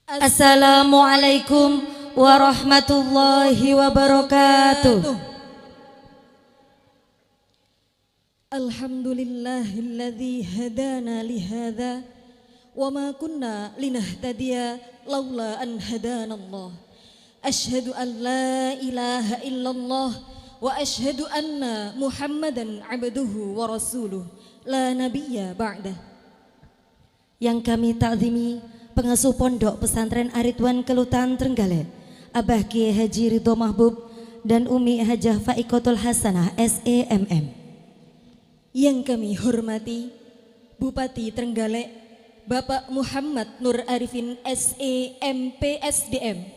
Assalamualaikum warahmatullahi wabarakatuh. Alhamdulillahilladzi hadana lihadza wa ma kunna linahtadiya laula an hadanallah. Asyhadu an la ilaha illallah wa asyhadu anna Muhammadan abduhu wa rasuluh la nabiyya ba'dah. Yang kami takzimi pengasuh pondok pesantren Ar-Ridwan Kelutan Trenggalek, Abah Kiai Haji Ridho Mahbub dan Umi Hajah Faikotul Hasanah SEMM. Yang kami hormati Bupati Trenggalek Bapak Muhammad Nur Arifin SEMP SDM.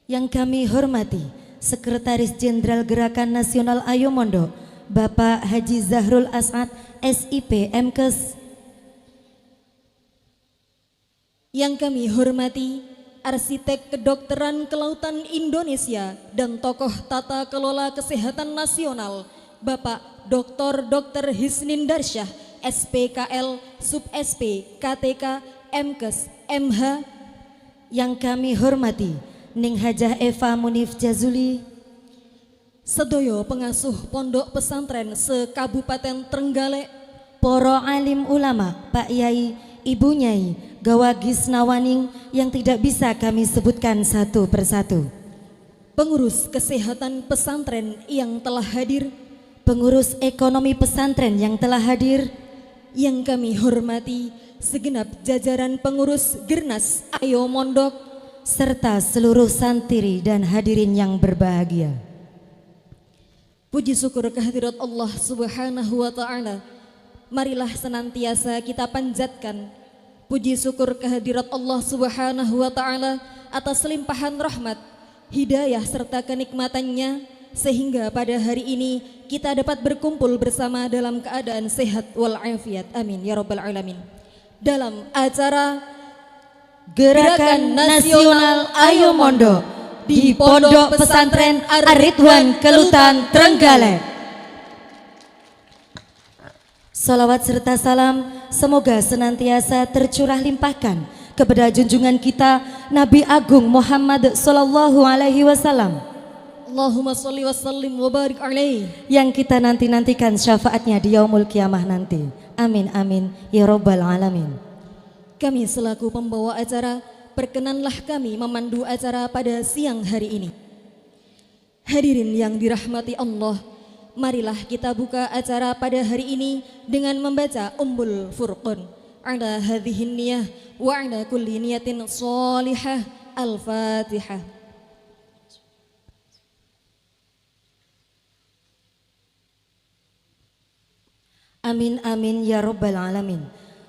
Yang kami hormati Sekretaris Jenderal Gerakan Nasional Ayo Mondok Bapak Haji Zahrul As'ad SIP MKes. Yang kami hormati Arsitek Kedokteran Kelautan Indonesia dan tokoh tata kelola kesehatan nasional Bapak Dr. Hisnin Darsyah SPKL Sub SP KTK MKes MH. Yang kami hormati Ning Hajah Eva Munif Jazuli, sedoyo pengasuh pondok pesantren se-Kabupaten Trenggalek, poro alim ulama, Pak Yai, Ibu Nyai, Gawagis Nawaning yang tidak bisa kami sebutkan satu persatu, pengurus kesehatan pesantren yang telah hadir, pengurus ekonomi pesantren yang telah hadir, yang kami hormati segenap jajaran pengurus Gernas Ayo Mondok, serta seluruh santiri dan hadirin yang berbahagia. Puji syukur kehadirat Allah Subhanahu wa Ta'ala. Marilah senantiasa kita panjatkan puji syukur kehadirat Allah Subhanahu wa Ta'ala atas limpahan rahmat, hidayah serta kenikmatannya, sehingga pada hari ini kita dapat berkumpul bersama dalam keadaan sehat walafiat. Amin ya rabbal alamin. Dalam acara Gerakan Nasional Ayo Mondok di Pondok Pesantren Ar-Ridwan Kelutan Trenggalek. Salawat serta salam semoga senantiasa tercurah limpahkan kepada junjungan kita Nabi Agung Muhammad sallallahu alaihi wasallam. Allahumma sholli wa sallim wa barik alaihi. Yang kita nanti-nantikan syafaatnya di yaumul kiamah nanti. Amin amin ya rabbal alamin. Kami selaku pembawa acara, perkenanlah kami memandu acara pada siang hari ini. Hadirin yang dirahmati Allah, marilah kita buka acara pada hari ini dengan membaca Ummul Furqan. Ala hadhihin niyah wa ala kulli niyatin shalihah. Al-Fatihah. Amin amin ya rabbal alamin.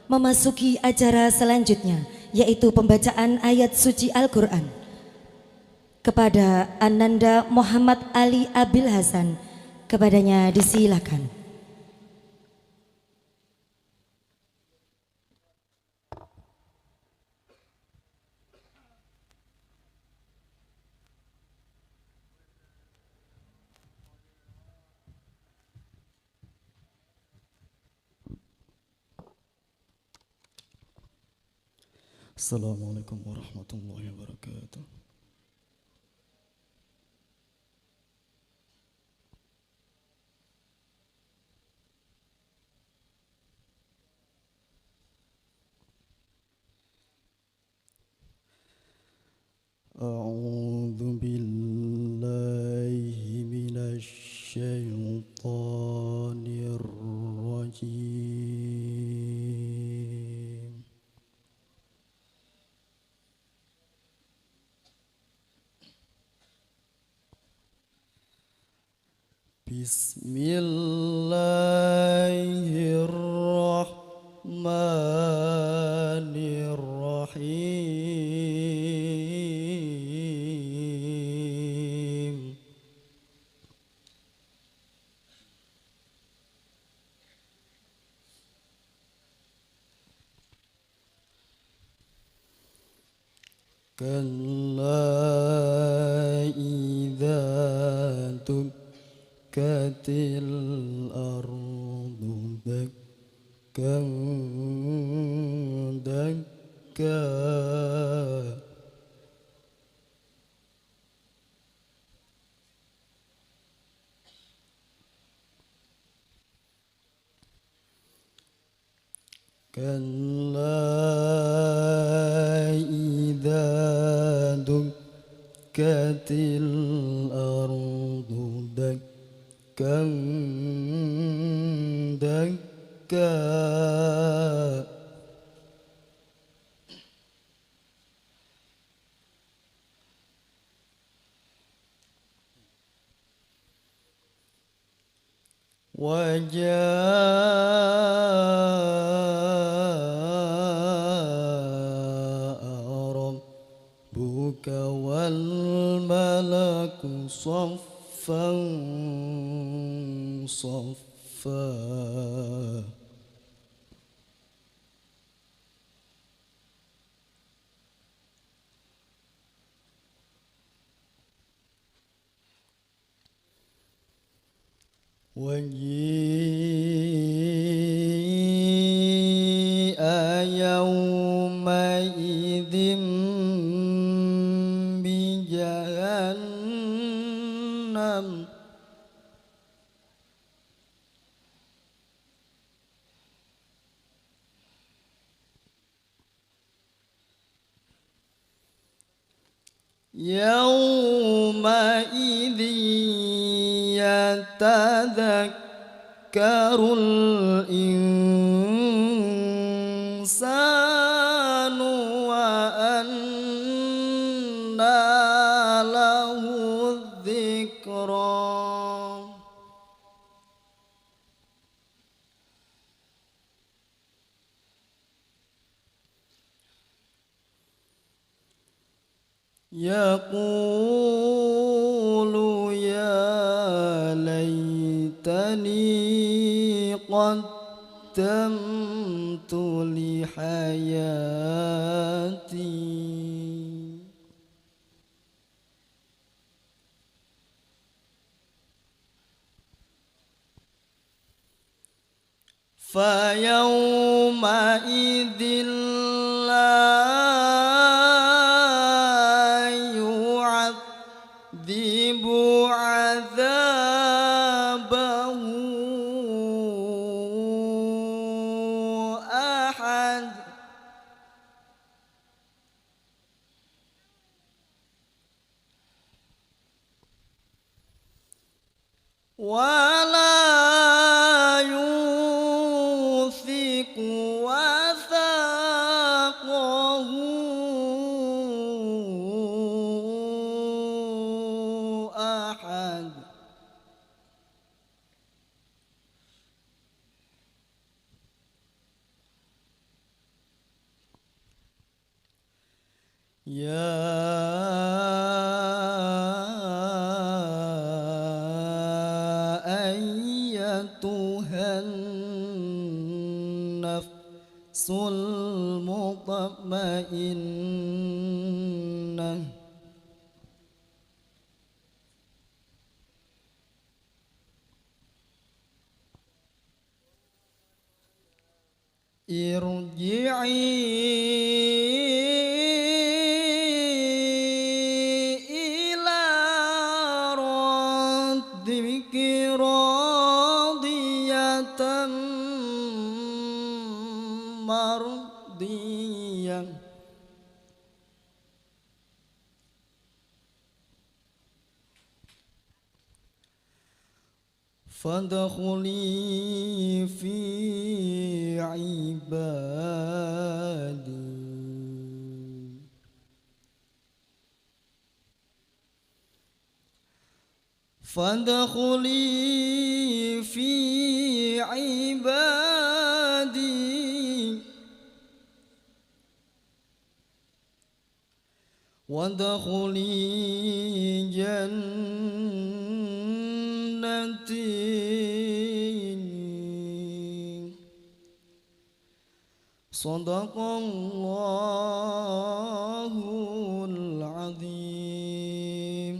Memasuki acara selanjutnya yaitu pembacaan ayat suci Al-Quran. Kepada Ananda Muhammad Ali Abil Hasan, kepadanya disilakan. Assalamualaikum warahmatullahi wabarakatuh. A'udzu billahi minasy syaithanir rajim. Bismillahirrahmanirrahim. Kalla idza dukkatil ardu dakkan dakka كلا إذا دكت الأرض دكا دكا وجاء ربك والملك صفا صفا وجيء يومئذ بجهنم يومئذ يتذكر الإنسان وأنى له الذكرى يقول يا ليتني قدمت لحياتي فيومئذ لا يعذب عذابه أحد ولا يوثق وثاقه أحد أيتها النفس المطمئنة ارجعي إلى ربك راضية مرضية فادخلي في عبادي فادخلي في عبادي وادخلي جنتي صدق الله العظيم.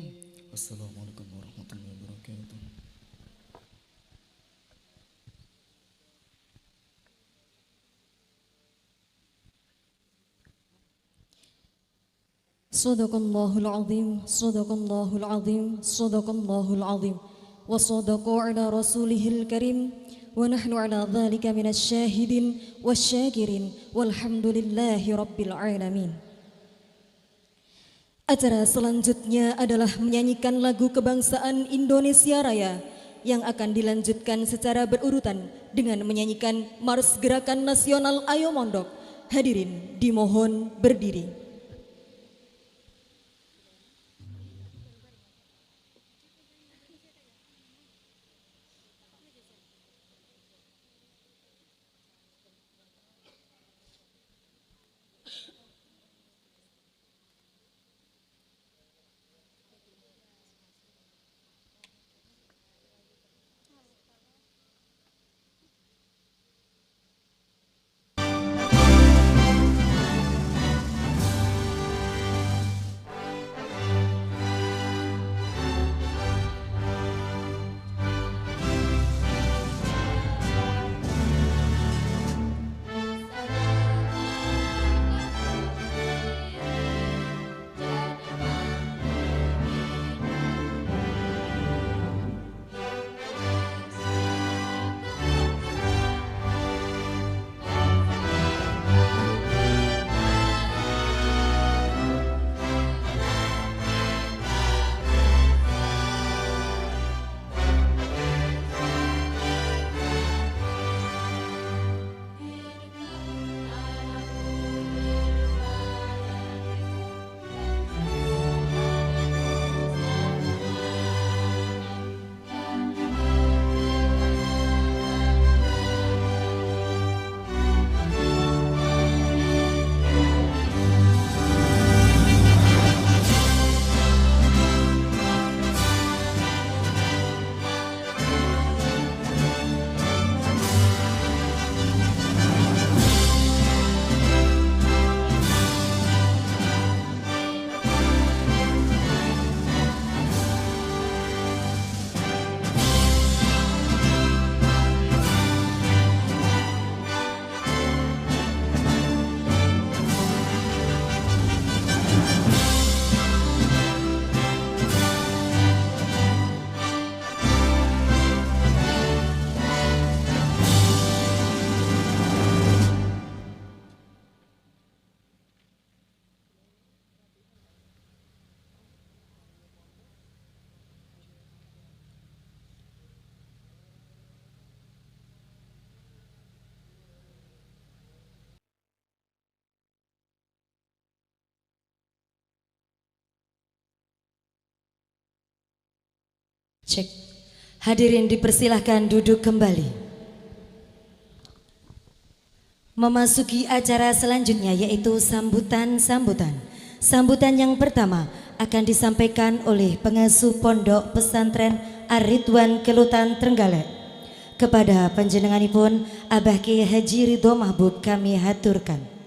Assalamualaikum warahmatullahi wabarakatuh. Sadaqallahul azim, sadaqallahul azim, sadaqallahul azim. Wa sadaqa ala rasulihil karim ونحن على ذلك من الشاهدين والشاكرين والحمد لله رب العالمين. Acara selanjutnya adalah menyanyikan lagu kebangsaan Indonesia Raya yang akan dilanjutkan secara berurutan dengan menyanyikan Mars Gerakan Nasional Ayo Mondok. Hadirin dimohon berdiri. Cek. Hadirin dipersilahkan duduk kembali. Memasuki acara selanjutnya yaitu sambutan-sambutan. Sambutan yang pertama akan disampaikan oleh pengasuh Pondok Pesantren Ar-Ridwan Kelutan Trenggalek. Kepada panjenenganipun Abah Kiai Haji Ridho Mahbub kami haturkan.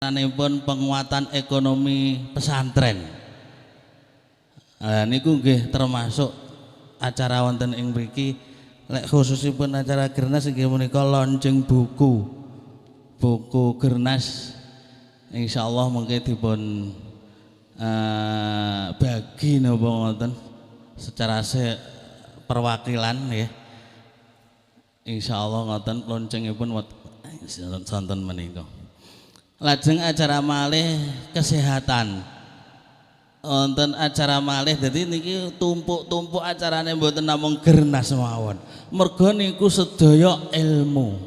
Anipun penguatan ekonomi pesantren. Niku nggih termasuk acara wonten ing mriki. Lek khususipun acara Gernas inggih menika launching buku Gernas. Insyaallah mengke dipun bagi napa ngoten secara perwakilan ya. Insyaallah ngoten launchingipun sonten menika. Lajeng acara malih kesehatan. Wonten acara malih dadi niki tumpuk-tumpuk acarane mboten namung Gernas mawon. Merga niku sedaya ilmu.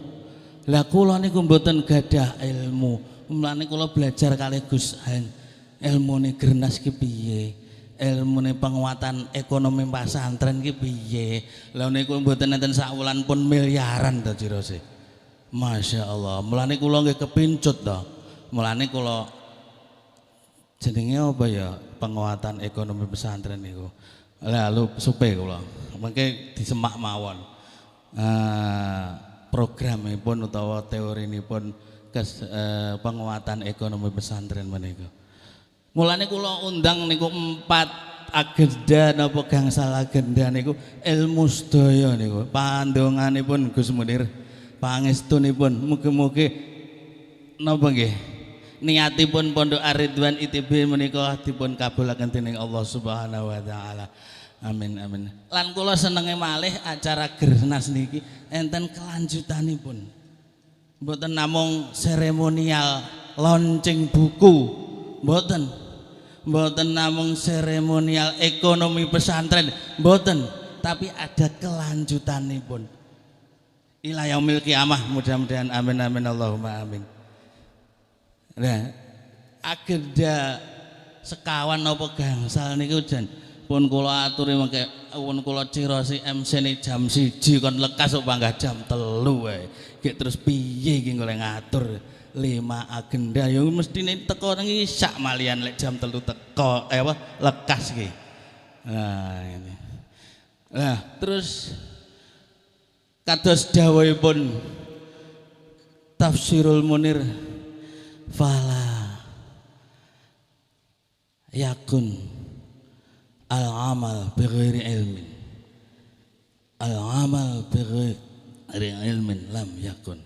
Lah kula niku mboten gadah ilmu. Mulane kula belajar kalih Gus Han. Ilmune Gernas ki piye? Ilmune penguatan ekonomi pesantren ki piye? Lah niku mboten enten sak wulan pun miliaran to cirose. Masya Allah. Mulane kula nggih kepincut to. Mulane kula jenenge apa ya penguatan ekonomi pesantren niku. Lalu supe kula. Mengke disemak mawon. Programipun utawa teorinipun penguatan ekonomi pesantren menika. Mulane kula undang niku 4 agenda napa gangsal agenda niku ilmu sedaya niku. Pandonganipun Gus Munir, pangestunipun mugi-mugi napa nggih niatipun Pondok Ar-Ridwan ITB menika dipun kabulaken dening Allah Subhanahu wa taala. Amin amin. Lan kula senenge malih acara Gernas niki enten kelanjutanipun. Mboten namung seremonial launching buku, mboten. Mboten namung seremonial ekonomi pesantren, mboten, tapi ada kelanjutanipun. Ila yaumil qiyamah, mudah-mudahan amin amin Allahumma amin. Nah, agenda sekawan napa gangsal niku jan pun kula aturi mengke pun kula cirosi MC-ne jam 1 kon lekas kok panggah jam 3 wae. Gek terus piye iki golek ngatur 5 agenda ya mestine teko nang isak malian lek jam 3 teko lekas iki. Nah, ini. Nah, terus kados dawuhipun Tafsirul Munir fala yakun al-amal bighairi ilmin, al-amal bighairi ilmin lam yakun.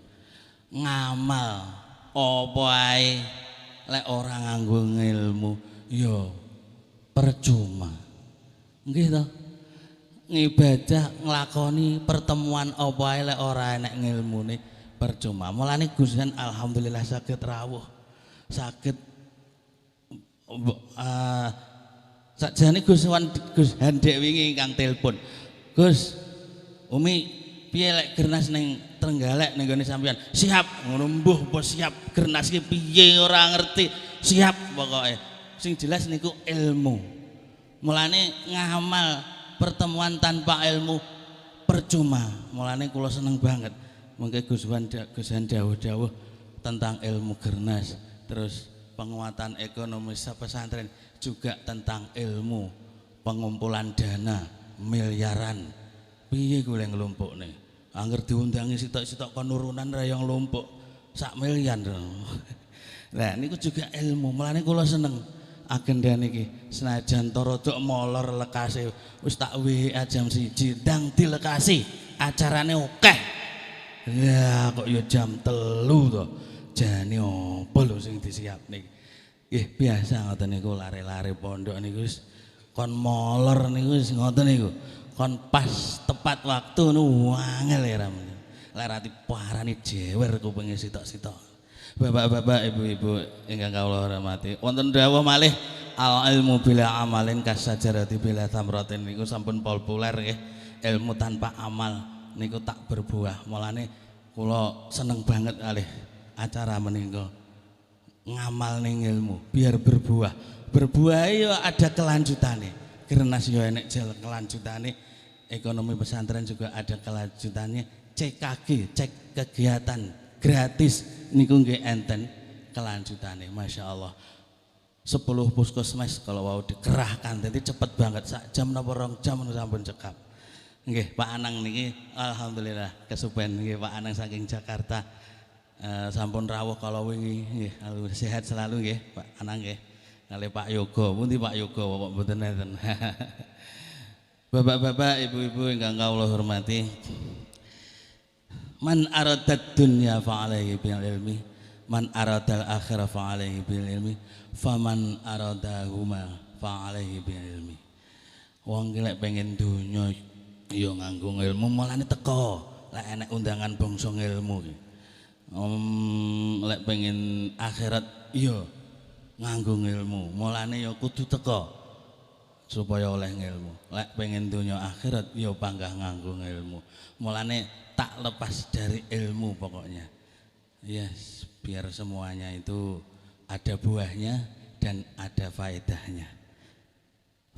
Ngamal apa ae lek ora nganggo ilmu ya percuma. Nggih to? Ngibadah nglakoni pertemuan apa ae lek ora enek ngilmune percuma. Mulane Gus Han alhamdulillah saged rawuh. Saged sakjane Gus Han dek wingi ingkang telepon. Gus, Umi piye lek Gernas ning Trenggalek ning gone sampean? Siap, ngono mbuh apa siap. Gernas ki piye ora ngerti. Siap pokoke. Sing jelas niku ilmu. Mulane ngamal pertemuan tanpa ilmu percuma. Mulane kula seneng banget. Mungkin Gus Han dawuh-dawuh tentang ilmu Gernas, terus penguatan ekonomi pesantren juga tentang ilmu pengumpulan dana miliaran. Piye kuwi nglumpukne? Angger diundangi sitok-sitok kon nurunan ra yang nglumpuk sak miliar. Lah niku juga ilmu. Mulane kula seneng agenda niki. Senajan to rada molor lekase wis tak WA jam 1 ndang dilekasi. Acarane akeh. Ya kok ya jam 3 to. Jane apa lho sing disiapne. Nggih biasa ngoten niku lare-lare pondok niku wis kon molor niku wis ngoten niku. Kon pas tepat waktu nu wangel ya ram. Larati parani jewer kupinge sitok-sitok. Bapak-bapak, ibu-ibu ingkang kawula hormati. Wonten dawuh malih al ilmu bila amalin kasajarati bila tamratin niku sampun populer nggih. Ilmu tanpa amal niku tak berbuah. Mulane kula seneng banget kalih acara menika. Ngamal ning ilmu biar berbuah. Berbuah ya ada kelanjutannya. Gernas ya enek jel kelanjutane. Ekonomi pesantren juga ada kelanjutannya. CKG, cek kegiatan gratis niku nggih enten kelanjutannya. Masya Allah. 10 puskesmas kalau mau dikerahkan jadi cepet banget sak jam napa 2 jam sampun cekap. Nggih Pak Anang niki alhamdulillah kesupen nggih Pak Anang saking Jakarta. Sampun rawuh kala wingi nggih, sehat selalu nggih Pak Anang nggih. Kalih Pak Yoga, pundi Pak Yoga kok mboten enten. Bapak-bapak, ibu-ibu ingkang kawula hormati. Man aradad dunya fa alaihi bil ilmi, man aradal akhirah fa alaihi bil ilmi, faman aradahuma fa alaihi bil ilmi. Wong ki lek pengen donya ya nganggo ilmu, mulane teko lek enek undangan bangsa ilmu ki. Lek pengen akhirat ya nganggo ilmu, mulane ya kudu teko supaya oleh ilmu. Lek pengen donya akhirat ya panggah nganggo ilmu. Mulane tak lepas dari ilmu pokoknya. Yes, biar semuanya itu ada buahnya dan ada faedahnya.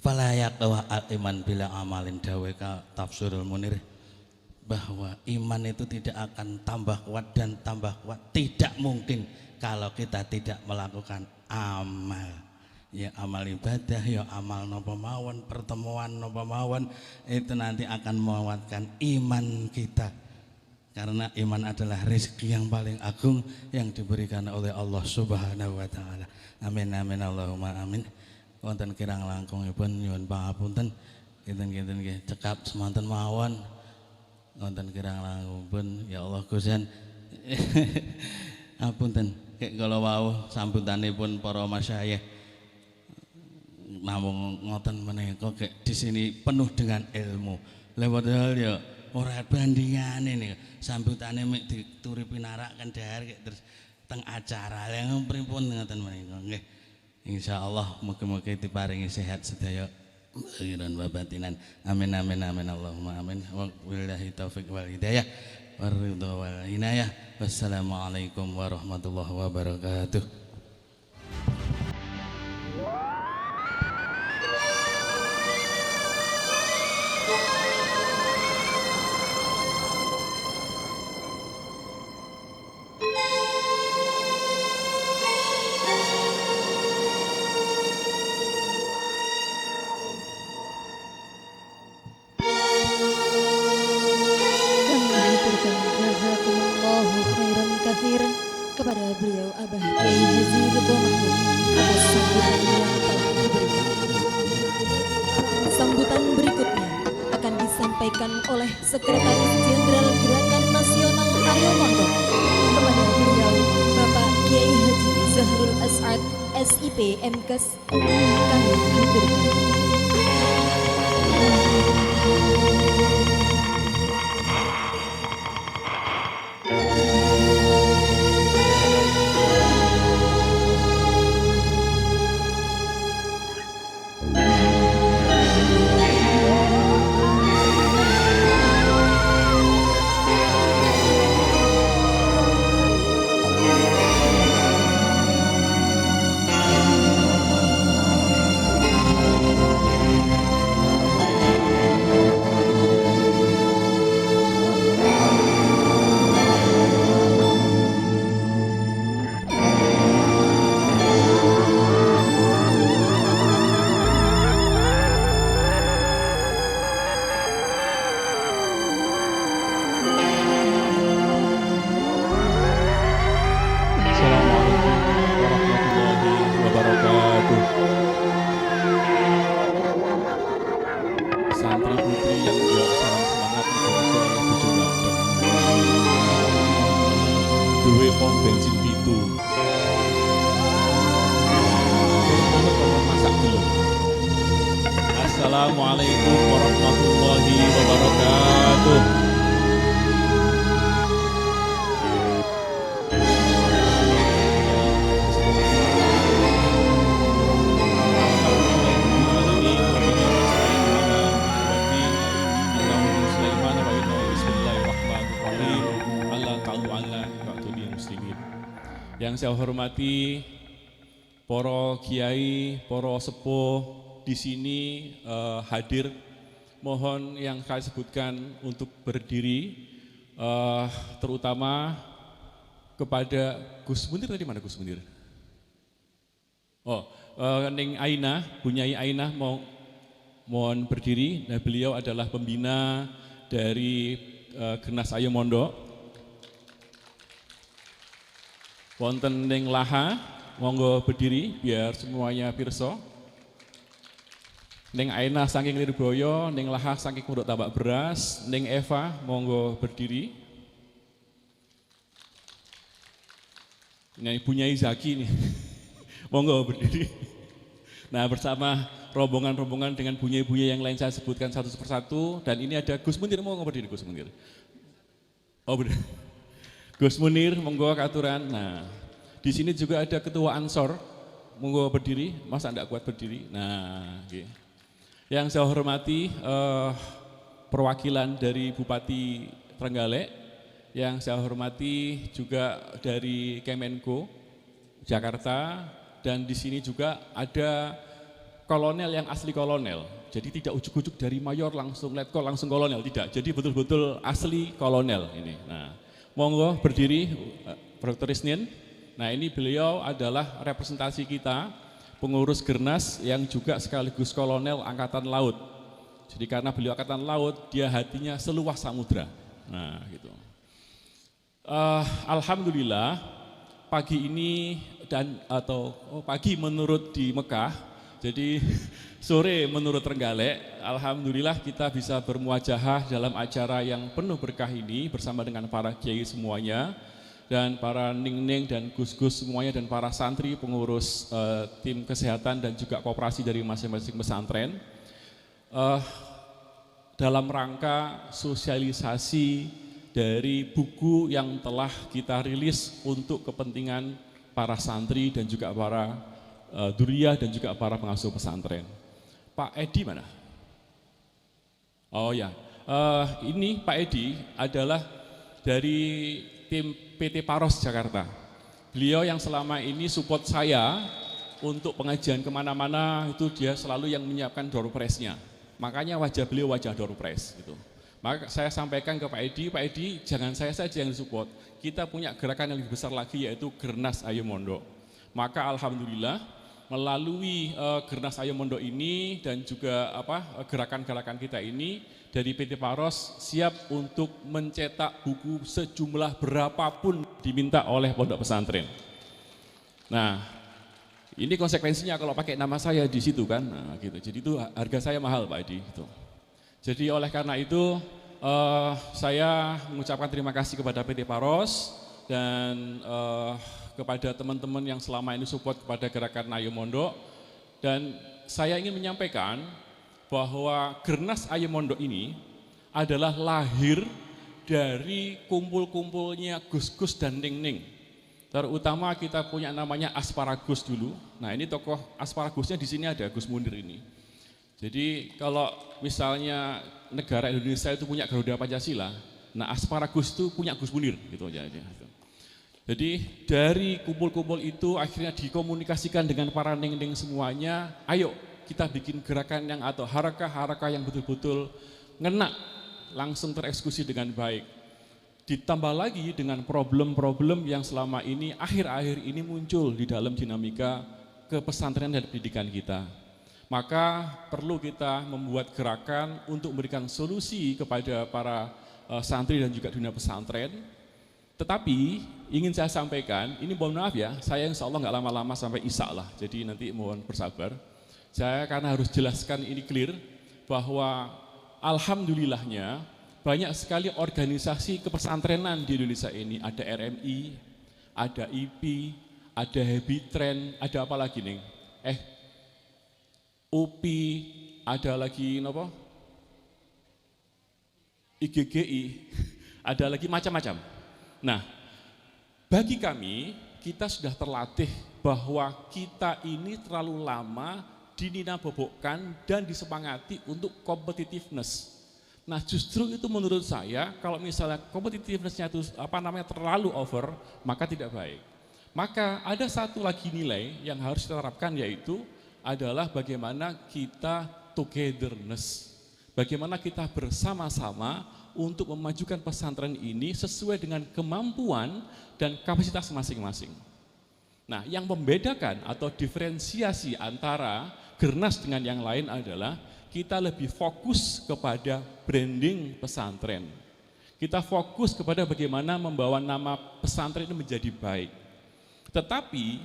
Fala yaqwa al-iman bila amalin, daweka tafsirul munir, bahwa iman itu tidak akan tambah kuat dan tambah kuat tidak mungkin kalau kita tidak melakukan amal. Ya amal ibadah, ya amal napa mawon, pertemuan napa mawon, itu nanti akan menguatkan iman kita. Karena iman adalah rezeki yang paling agung yang diberikan oleh Allah Subhanahu wa taala. Amin amin Allahumma amin. Wonten kirang langkungipun nyuwun pangapunten, kinten-kinten nggih cekap semanten mawon. Wonten kirang langkungipun ya Allah Gusten. Apunten kek kala wau sambutanipun para masyayikh. Namung ngoten menika kek di sini penuh dengan ilmu. Lha padahal ya ora bandingane nih sambutane mek dituri pinarak kendhar kek terus teng acara yang pripun ngoten menika nggih. Insyaallah mugi-mugi diparingi sehat sedaya lahiran wa batinan. Amin amin amin Allahumma amin. Wabillahi taufik wal hidayah waridha wal inayah. Wassalamualaikum warahmatullahi wabarakatuh. Kepada beliau Abah Kiai Haji Ridho Mahmud atas sambutan yang telah diberikan. Sambutan berikutnya akan disampaikan oleh Sekretaris Jenderal Gerakan Nasional Ayo Mondok. Kepada beliau Bapak Kiai Haji Zahrul As'ad SIP MKes kami haturkan. Assalamualaikum warahmatullahi wabarakatuh. Yang saya hormati para kiai, para sepuh di sini hadir, mohon yang saya sebutkan untuk berdiri, terutama kepada Gus Munir. Tadi mana Gus Munir? Oh, Neng Ainah, Bunyai Ainah mohon berdiri. Nah, beliau adalah pembina dari Gernas Ayo Mondok. Wonten ning Laha, monggo berdiri biar semuanya pirsa. Ning Aina saking Lirboyo, ning Laha saking Pondok Tambak Beras, ning Eva monggo berdiri. Ini ibunya Izaki nih, monggo berdiri. Nah bersama rombongan-rombongan dengan bunyi-bunyi yang lain saya sebutkan satu persatu. Dan ini ada Gus Munir, monggo berdiri Gus Munir. Oh berdiri. Gus Munir, monggo katuran. Nah di sini juga ada Ketua Ansor, monggo berdiri. Masa enggak kuat berdiri? Nah, okay. Yang saya hormati perwakilan dari Bupati Trenggalek. Yang saya hormati juga dari Kemenko Jakarta, dan di sini juga ada kolonel yang asli kolonel. Jadi tidak ujuk-ujuk dari mayor langsung letkol langsung kolonel, tidak. Jadi betul-betul asli kolonel ini. Nah, monggo berdiri Dr. Isnin. Nah, ini beliau adalah representasi kita, pengurus Gernas yang juga sekaligus kolonel Angkatan Laut. Jadi karena beliau Angkatan Laut, dia hatinya seluas samudra. Nah, gitu. Alhamdulillah pagi ini pagi menurut di Mekah, jadi sore menurut Trenggalek. Alhamdulillah kita bisa bermuajahah dalam acara yang penuh berkah ini bersama dengan para kiai semuanya dan para ning-ning dan gus-gus semuanya dan para santri pengurus tim kesehatan dan juga koperasi dari masing-masing pesantren dalam rangka sosialisasi dari buku yang telah kita rilis untuk kepentingan para santri dan juga para duriyah dan juga para pengasuh pesantren. Pak Edi mana? Oh ya, ini Pak Edi adalah dari tim PT Paros Jakarta. Beliau yang selama ini support saya untuk pengajian kemana-mana, itu dia selalu yang menyiapkan door prize-nya. Makanya wajah beliau wajah door prize gitu. Maka saya sampaikan ke Pak Edi, jangan saya saja yang disupport. Kita punya gerakan yang lebih besar lagi yaitu Gernas Ayo Mondok. Maka alhamdulillah melalui Gernas Ayo Mondok ini dan juga gerakan-gerakan kita ini dari PT Paros siap untuk mencetak buku sejumlah berapapun diminta oleh pondok pesantren. Nah, ini konsekuensinya kalau pakai nama saya di situ kan. Nah, gitu. Jadi itu harga saya mahal Pak Edi gitu. Jadi oleh karena itu saya mengucapkan terima kasih kepada PT Paros dan kepada teman-teman yang selama ini support kepada gerakan Ayo Mondok. Dan saya ingin menyampaikan bahwa Gernas Ayo Mondok ini adalah lahir dari kumpul-kumpulnya Gus-Gus dan Ning-Ning. Terutama kita punya namanya Asparagus dulu. Nah ini tokoh Asparagusnya di sini ada Gus Munir ini. Jadi kalau misalnya negara Indonesia itu punya Garuda Pancasila, nah Asparagus itu punya Gus Munir gitu aja. Jadi dari kumpul-kumpul itu akhirnya dikomunikasikan dengan para ning-ning semuanya, ayo kita bikin gerakan yang atau harakah-harakah yang betul-betul ngena, langsung tereksekusi dengan baik. Ditambah lagi dengan problem-problem yang selama ini akhir-akhir ini muncul di dalam dinamika kepesantrenan dan pendidikan kita. Maka perlu kita membuat gerakan untuk memberikan solusi kepada para santri dan juga dunia pesantren. Tetapi ingin saya sampaikan, ini mohon maaf ya, saya insya Allah nggak lama-lama sampai Isya lah, jadi nanti mohon bersabar. Saya karena harus jelaskan ini clear, bahwa alhamdulillahnya banyak sekali organisasi kepesantrenan di Indonesia ini. Ada RMI, ada IP, ada Happy Trend, ada apa lagi nih? UPI, ada lagi apa? IGGI, ada lagi macam-macam. Nah, bagi kami, kita sudah terlatih bahwa kita ini terlalu lama dinina-bobokkan dan disepakati untuk competitiveness. Nah, justru itu menurut saya, kalau misalnya competitiveness-nya itu terlalu over, maka tidak baik. Maka ada satu lagi nilai yang harus kita terapkan, yaitu adalah bagaimana kita togetherness, bagaimana kita bersama-sama untuk memajukan pesantren ini sesuai dengan kemampuan dan kapasitas masing-masing. Nah, yang membedakan atau diferensiasi antara Gernas dengan yang lain adalah kita lebih fokus kepada branding pesantren. Kita fokus kepada bagaimana membawa nama pesantren ini menjadi baik. Tetapi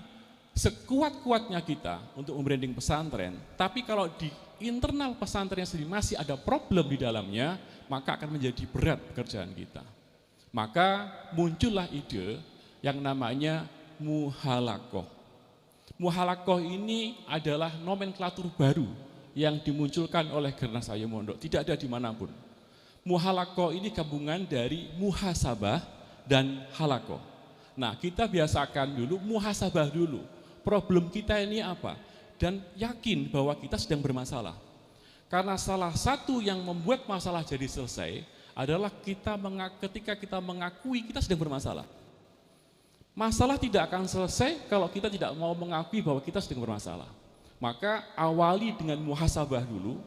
sekuat-kuatnya kita untuk membranding pesantren, tapi kalau di internal pesantren sendiri masih ada problem di dalamnya, maka akan menjadi berat pekerjaan kita. Maka muncullah ide yang namanya muhalakoh. Muhalakoh ini adalah nomenklatur baru yang dimunculkan oleh Gernas Ayo Mondok, tidak ada dimanapun. Muhalakoh ini gabungan dari muhasabah dan halakoh. Nah, kita biasakan dulu muhasabah dulu. Problem kita ini apa? Dan yakin bahwa kita sedang bermasalah. Karena salah satu yang membuat masalah jadi selesai adalah ketika kita mengakui kita sedang bermasalah. Masalah tidak akan selesai kalau kita tidak mau mengakui bahwa kita sedang bermasalah. Maka awali dengan muhasabah dulu.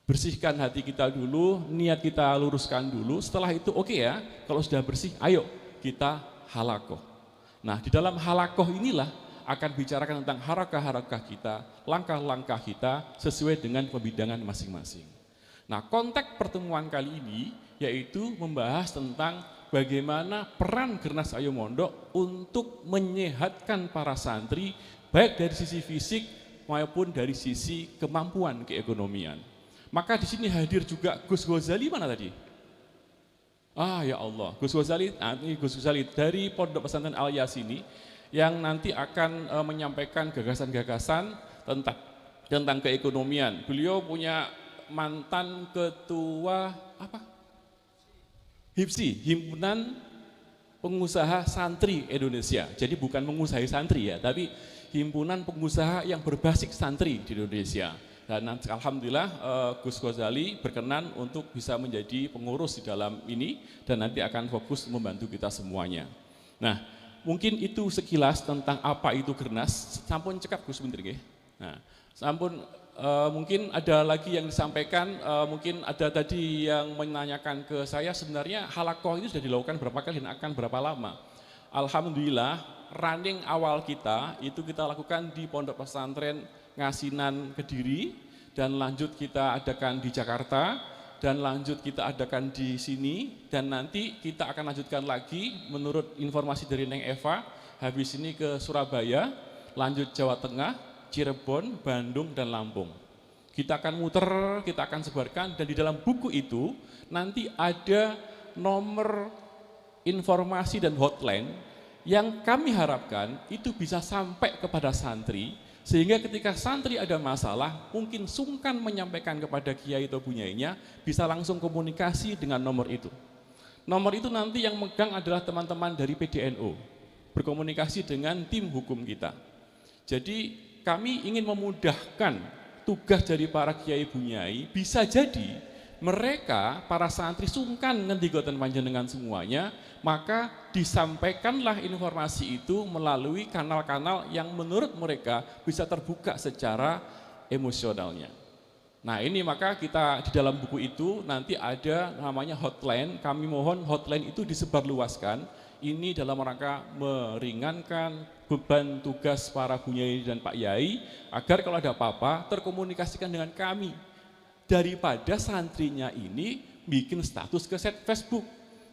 Bersihkan hati kita dulu, niat kita luruskan dulu. Setelah itu oke ya, kalau sudah bersih, ayo kita halakoh. Nah, di dalam halakoh inilah akan bicarakan tentang harakah-harakah kita, langkah-langkah kita sesuai dengan pembidangan masing-masing. Nah, konteks pertemuan kali ini yaitu membahas tentang bagaimana peran Gernas Ayo Mondok untuk menyehatkan para santri baik dari sisi fisik maupun dari sisi kemampuan keekonomian. Maka di sini hadir juga Gus Ghazali, mana tadi? Ya Allah, Gus Ghazali, ini Gus Ghazali dari Pondok Pesantren Al Yasini yang nanti akan menyampaikan gagasan-gagasan tentang keekonomian. Beliau punya mantan ketua HIPSI, Himpunan Pengusaha Santri Indonesia. Jadi bukan pengusaha santri ya, tapi himpunan pengusaha yang berbasis santri di Indonesia. Dan nanti alhamdulillah Gus Ghazali berkenan untuk bisa menjadi pengurus di dalam ini dan nanti akan fokus membantu kita semuanya. Nah, mungkin itu sekilas tentang apa itu Gernas. Sampun cekap Gus Menteri nggih. Nah, sampun mungkin ada lagi yang disampaikan, mungkin ada tadi yang menanyakan ke saya sebenarnya halakoh itu sudah dilakukan berapa kali dan akan berapa lama. Alhamdulillah running awal kita itu kita lakukan di Pondok Pesantren Ngasinan Kediri dan lanjut kita adakan di Jakarta dan lanjut kita adakan di sini dan nanti kita akan lanjutkan lagi menurut informasi dari Neng Eva habis ini ke Surabaya, lanjut Jawa Tengah, Cirebon, Bandung dan Lampung. Kita akan muter, kita akan sebarkan dan di dalam buku itu nanti ada nomor informasi dan hotline yang kami harapkan itu bisa sampai kepada santri sehingga ketika santri ada masalah mungkin sungkan menyampaikan kepada kiai atau bunyainya bisa langsung komunikasi dengan nomor itu. Nomor itu nanti yang megang adalah teman-teman dari PDNO berkomunikasi dengan tim hukum kita. Jadi kami ingin memudahkan tugas dari para kiai bunyai, bisa jadi mereka para santri sungkan ngendigoten panjenengan semuanya, maka disampaikanlah informasi itu melalui kanal-kanal yang menurut mereka bisa terbuka secara emosionalnya. Nah ini maka kita di dalam buku itu nanti ada namanya hotline, kami mohon hotline itu disebarluaskan, ini dalam rangka meringankan beban tugas para bunyai dan Pak Yai, agar kalau ada apa-apa terkomunikasikan dengan kami, daripada santrinya ini bikin status ke Facebook,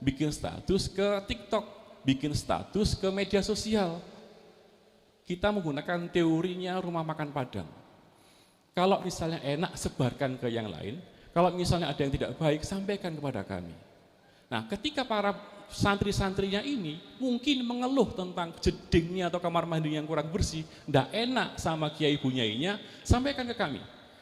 bikin status ke TikTok, bikin status ke media sosial. Kita menggunakan teorinya rumah makan Padang. Kalau misalnya enak, sebarkan ke yang lain. Kalau misalnya ada yang tidak baik, sampaikan kepada kami. Nah, ketika para santri-santrinya ini mungkin mengeluh tentang jedingnya atau kamar mandi yang kurang bersih, tidak enak sama kiai bunyainya, sampaikan ke kami.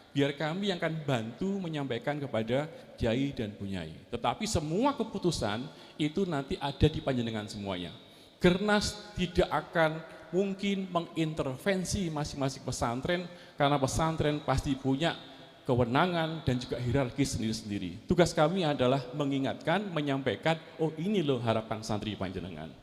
Biar kami yang akan bantu menyampaikan kepada kiai dan bunyai. Tetapi semua keputusan itu nanti ada di panjenengan semuanya. Gernas tidak akan mungkin mengintervensi masing-masing pesantren karena pesantren pasti punya kewenangan dan juga hierarki sendiri-sendiri. Tugas kami adalah mengingatkan, menyampaikan, oh ini loh harapan santri panjenengan.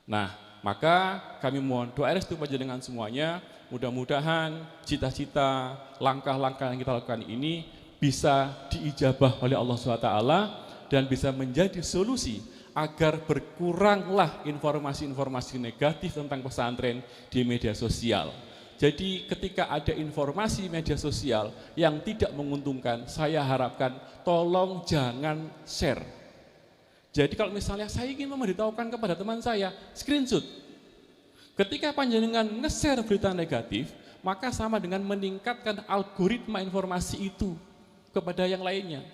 Nah, maka kami mohon doa restu panjenengan semuanya, mudah-mudahan cita-cita, langkah-langkah yang kita lakukan ini bisa diijabah oleh Allah SWT dan bisa menjadi solusi agar berkuranglah informasi-informasi negatif tentang pesantren di media sosial. Jadi ketika ada informasi media sosial yang tidak menguntungkan, saya harapkan tolong jangan share. Jadi kalau misalnya saya ingin memberitahukan kepada teman saya, screenshot. Ketika panjenengan nge-share berita negatif, maka sama dengan meningkatkan algoritma informasi itu kepada yang lainnya.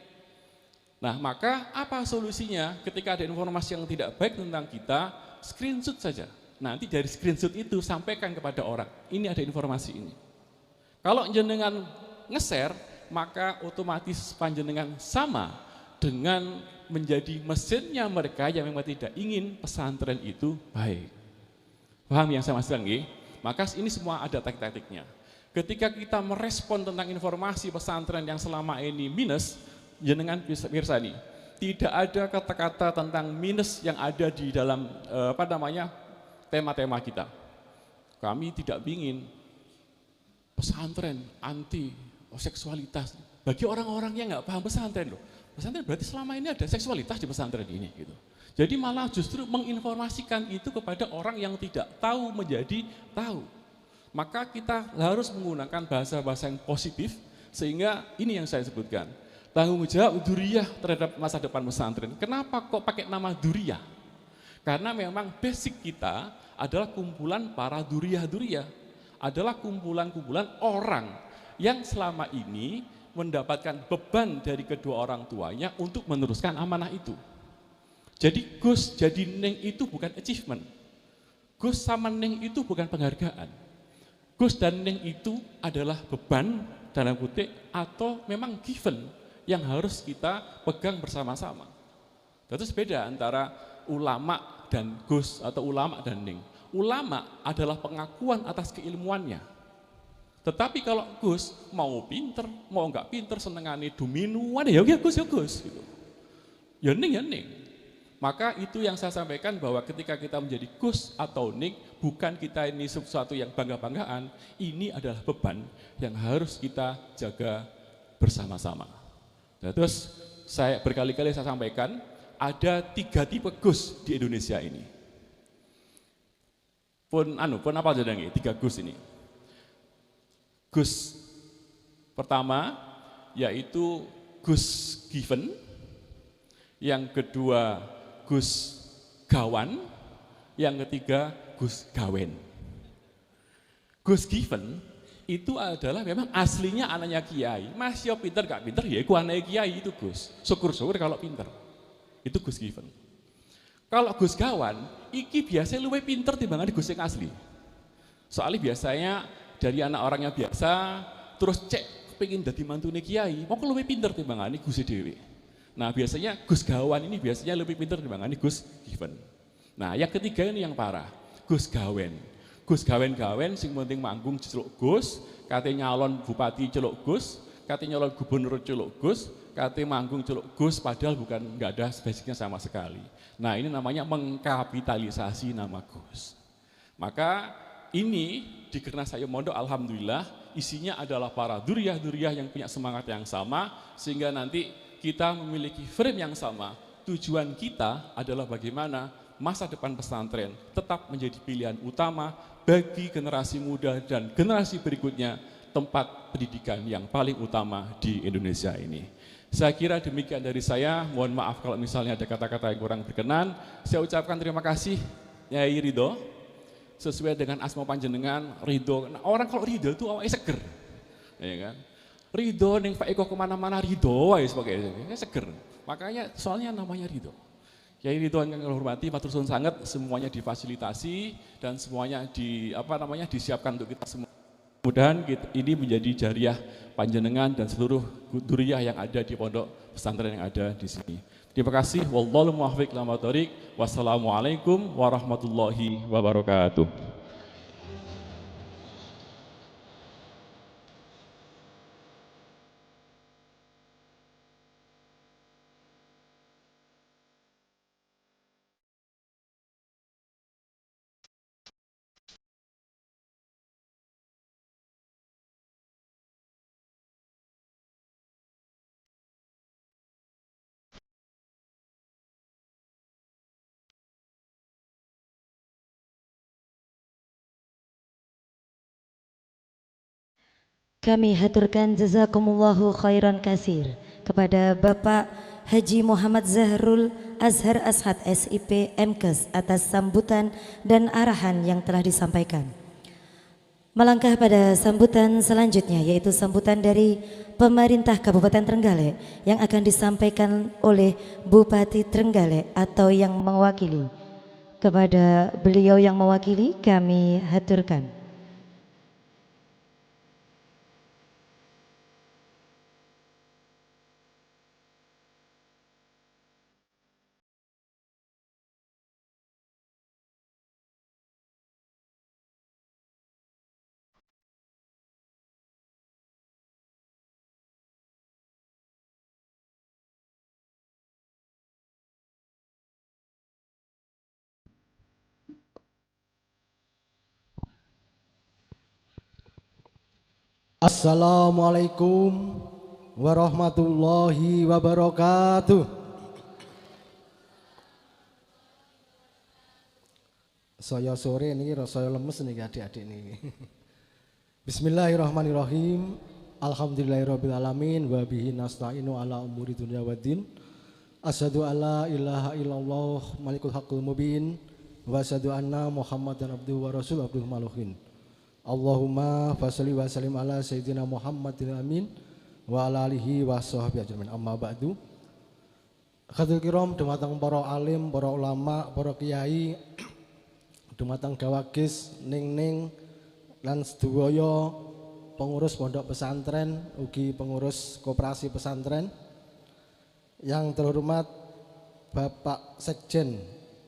Nah, maka apa solusinya ketika ada informasi yang tidak baik tentang kita, screenshot saja. Nanti dari screenshot itu sampaikan kepada orang, ini ada informasi ini. Kalau jenengan nge-share, maka otomatis panjenengan sama dengan menjadi mesinnya mereka yang memang tidak ingin pesantren itu baik. Paham yang saya maksudkan, nggih? Maka ini semua ada taktik-taktiknya. Ketika kita merespon tentang informasi pesantren yang selama ini minus, jenengan pirsani, tidak ada kata-kata tentang minus yang ada di dalam tema-tema kita. Kami tidak ingin pesantren anti seksualitas. Bagi orang-orang yang nggak paham pesantren loh, pesantren berarti selama ini ada seksualitas di pesantren ini gitu. Jadi malah justru menginformasikan itu kepada orang yang tidak tahu menjadi tahu. Maka kita harus menggunakan bahasa-bahasa yang positif, sehingga ini yang saya sebutkan. Tanggung jawab duriyah terhadap masa depan pesantren. Kenapa kok pakai nama duriyah? Karena memang basic kita adalah kumpulan para duriyah-duriyah. Adalah kumpulan-kumpulan orang yang selama ini mendapatkan beban dari kedua orang tuanya untuk meneruskan amanah itu. Jadi Gus jadi Neng itu bukan achievement. Gus sama Neng itu bukan penghargaan. Gus dan Neng itu adalah beban dalam kutip atau memang given yang harus kita pegang bersama-sama. Terus beda antara ulama dan Gus atau ulama dan Neng. Ulama adalah pengakuan atas keilmuannya. Tetapi kalau Gus mau pinter, mau enggak pinter, senengane dominuan, ya Gus gitu. Ya Neng. Maka itu yang saya sampaikan bahwa ketika kita menjadi Gus atau Ning, bukan kita ini sesuatu yang bangga-banggaan, ini adalah beban yang harus kita jaga bersama-sama. Nah, terus saya berkali-kali saya sampaikan, ada 3 tipe Gus di Indonesia ini. Pun apa aja 3 Gus ini. Gus pertama yaitu Gus Given, yang kedua Gus Gawan, yang ketiga Gus Gawen. Gus Given itu adalah memang aslinya anaknya kiai, masih pinter gak pinter ya itu anaknya kiai itu Gus. Syukur-syukur kalau pinter. Itu Gus Given. Kalau Gus Gawan, iki biasanya luwih pinter timbangan Gus yang asli. Soalnya biasanya dari anak orangnya biasa, terus cek pengen dadi mantune kiai, mau luwih pinter timbangan Gus Dewi. Nah biasanya Gus Gawan ini biasanya lebih pinter timbangan Gus Given. Nah yang ketiga ini yang parah, Gus Gawen. Gus Gawen sing penting manggung celuk Gus, kate nyalon bupati celuk Gus, kate nyalon gubernur celuk Gus, kate manggung celuk Gus, padahal bukan nggak ada basicnya sama sekali. Nah ini namanya mengkapitalisasi nama Gus. Maka ini di Gernas Ayo Mondok alhamdulillah isinya adalah para duriyah-duriyah yang punya semangat yang sama, sehingga nanti kita memiliki frame yang sama. Tujuan kita adalah bagaimana masa depan pesantren tetap menjadi pilihan utama bagi generasi muda dan generasi berikutnya, tempat pendidikan yang paling utama di Indonesia ini. Saya kira demikian dari saya, mohon maaf kalau misalnya ada kata-kata yang kurang berkenan. Saya ucapkan terima kasih Nyai Ridho, sesuai dengan asma panjenengan Ridho. Nah, orang kalau Ridho itu awalnya seger, ya kan? Ridho ning Pak Eko kemana-mana Ridho wae sebagainya, seger. Makanya soalnya namanya Ridho. Kiai Ridho yang kami hormati, matur suwun sangat, semuanya difasilitasi dan semuanya disiapkan untuk kita semua. Mudah-mudahan ini menjadi jariah panjenengan dan seluruh duriyah yang ada di pondok pesantren yang ada di sini. Terima kasih. Wallahu muwaffiq ila thoriq. Wassalamualaikum warahmatullahi wabarakatuh. Kami haturkan jazakumullahu khairan kasir kepada Bapak Haji Muhammad Zahrul Azhar Ashad SIP MKes atas sambutan dan arahan yang telah disampaikan. Melangkah pada sambutan selanjutnya, yaitu sambutan dari pemerintah Kabupaten Trenggalek yang akan disampaikan oleh Bupati Trenggalek atau yang mewakili. Kepada beliau yang mewakili kami haturkan. Assalamualaikum warahmatullahi wabarakatuh. Saya sore ini saya lemes nih adik-adik ini. Bismillahirrahmanirrahim. Alhamdulillahirabbil alamin wa bihi nasta'inu ala umuri dunya waddin. Asyhadu alla ilaha illallah malikul haqqul mubin wa asyhadu anna Muhammadan abduhu wa rasuluhu abduhu maluhin. Allahumma fasalli wa sallim ala sayyidina Muhammadin amin wa ala alihi wa sahbihi ajmain. Amma ba'du. Khatul kiram dumateng para alim, para ulama, para kiai, dumateng gawagis ning lan sedaya pengurus pondok pesantren ugi pengurus koperasi pesantren. Yang terhormat Bapak Sekjen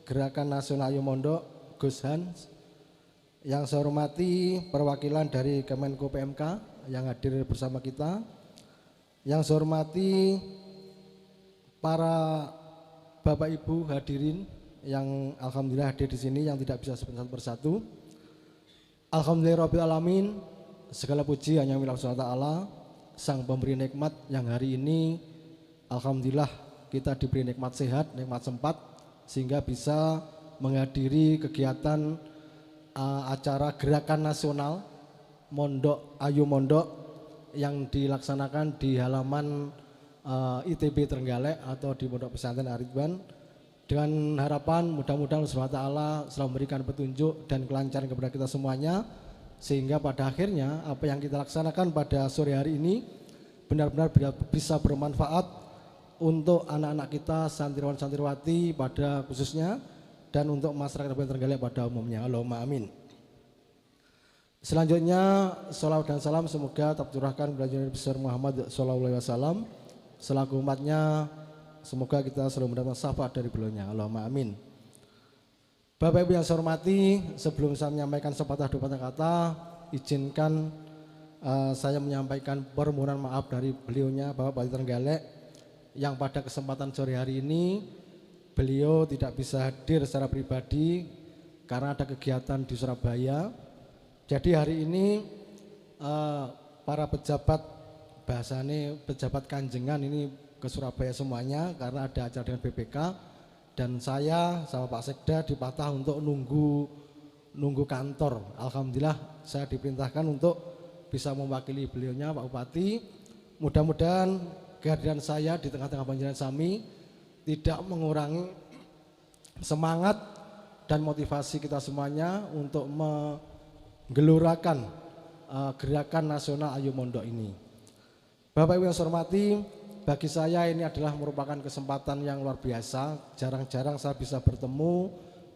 Gerakan Nasional Ayo Mondok Gus Hans. Yang saya hormati perwakilan dari Kemenko PMK yang hadir bersama kita. Yang saya hormati para Bapak Ibu hadirin yang alhamdulillah hadir di sini yang tidak bisa satu persatu. Alhamdulillahirabbil alamin, segala puji hanya milik Allah Ta'ala, Sang Pemberi nikmat yang hari ini alhamdulillah kita diberi nikmat sehat, nikmat sempat sehingga bisa menghadiri kegiatan acara gerakan nasional Mondok Ayo Mondok yang dilaksanakan di halaman ITB Trenggalek atau di Pondok Pesantren Ar-Ridwan, dengan harapan mudah-mudahan Allah SWT selalu memberikan petunjuk dan kelancaran kepada kita semuanya sehingga pada akhirnya apa yang kita laksanakan pada sore hari ini benar-benar bisa bermanfaat untuk anak-anak kita, santriwan-santriwati pada khususnya, dan untuk masyarakat Kabupaten Trenggalek pada umumnya. Allahumma amin. Selanjutnya salawat dan salam semoga tercurahkan kepada Nabi besar Muhammad sallallahu alaihi wasallam selaku umatnya, semoga kita selalu mendapat syafaat dari beliaunya. Allahumma amin. Bapak Ibu yang saya hormati, sebelum saya menyampaikan sepatah dua patah kata, izinkan saya menyampaikan permohonan maaf dari beliaunya Bapak Bupati Trenggalek yang pada kesempatan sore hari ini beliau tidak bisa hadir secara pribadi karena ada kegiatan di Surabaya. Jadi hari ini para pejabat, bahasanya pejabat kanjengan ini ke Surabaya semuanya karena ada acara dengan BPK, dan saya sama Pak Sekda dipatah untuk nunggu kantor. Alhamdulillah saya diperintahkan untuk bisa mewakili beliaunya Pak Bupati. Mudah-mudahan kehadiran saya di tengah-tengah panjenengan sami tidak mengurangi semangat dan motivasi kita semuanya untuk menggelurakan gerakan nasional Ayo Mondok ini. Bapak Ibu yang saya hormati, bagi saya ini adalah merupakan kesempatan yang luar biasa. Jarang-jarang saya bisa bertemu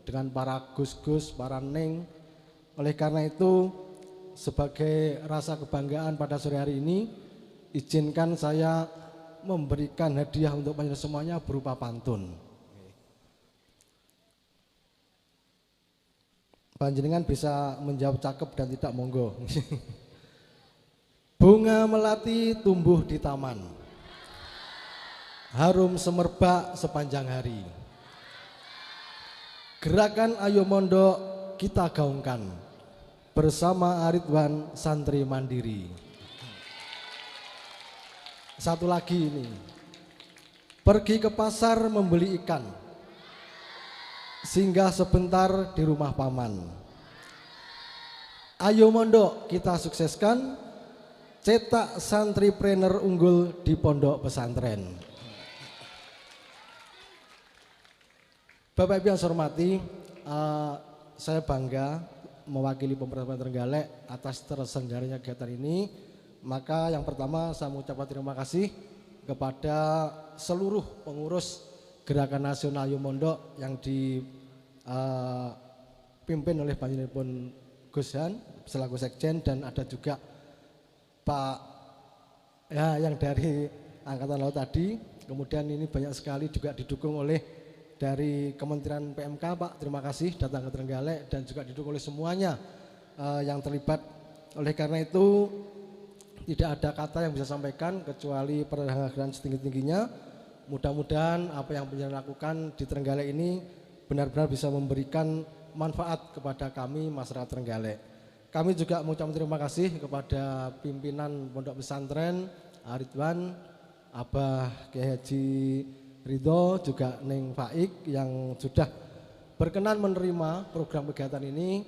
dengan para gus-gus, para neng. Oleh karena itu, sebagai rasa kebanggaan pada sore hari ini, izinkan saya memberikan hadiah untuk panjenengan semuanya berupa pantun. Panjenengan bisa menjawab cakep dan tidak, monggo. Bunga melati tumbuh di taman, harum semerbak sepanjang hari. Gerakan Ayo Mondok kita gaungkan bersama Ar-Ridwan Santri Mandiri. Satu lagi ini, pergi ke pasar membeli ikan, singgah sebentar di rumah paman. Ayo Mondok kita sukseskan, cetak santripreneur unggul di pondok pesantren. Bapak Ibu yang saya hormati, saya bangga mewakili pemerintah Trenggalek atas terselenggaranya kegiatan ini. Maka yang pertama saya mengucapkan terima kasih kepada seluruh pengurus Gerakan Nasional Ayo Mondok yang dipimpin oleh Panjenenganipun Gus Han selaku sekjen, dan ada juga Pak yang dari Angkatan Laut tadi. Kemudian ini banyak sekali juga didukung oleh dari Kementerian PMK, Pak, terima kasih datang ke Trenggalek, dan juga didukung oleh semuanya yang terlibat. Oleh karena itu tidak ada kata yang bisa sampaikan kecuali penghargaan setinggi-tingginya. Mudah-mudahan apa yang Panjenengan lakukan di Trenggalek ini benar-benar bisa memberikan manfaat kepada kami masyarakat Trenggalek. Kami juga mengucapkan terima kasih kepada pimpinan Pondok Pesantren Ridwan, Abah Kiai Haji Ridho, juga Neng Faik yang sudah berkenan menerima program kegiatan ini,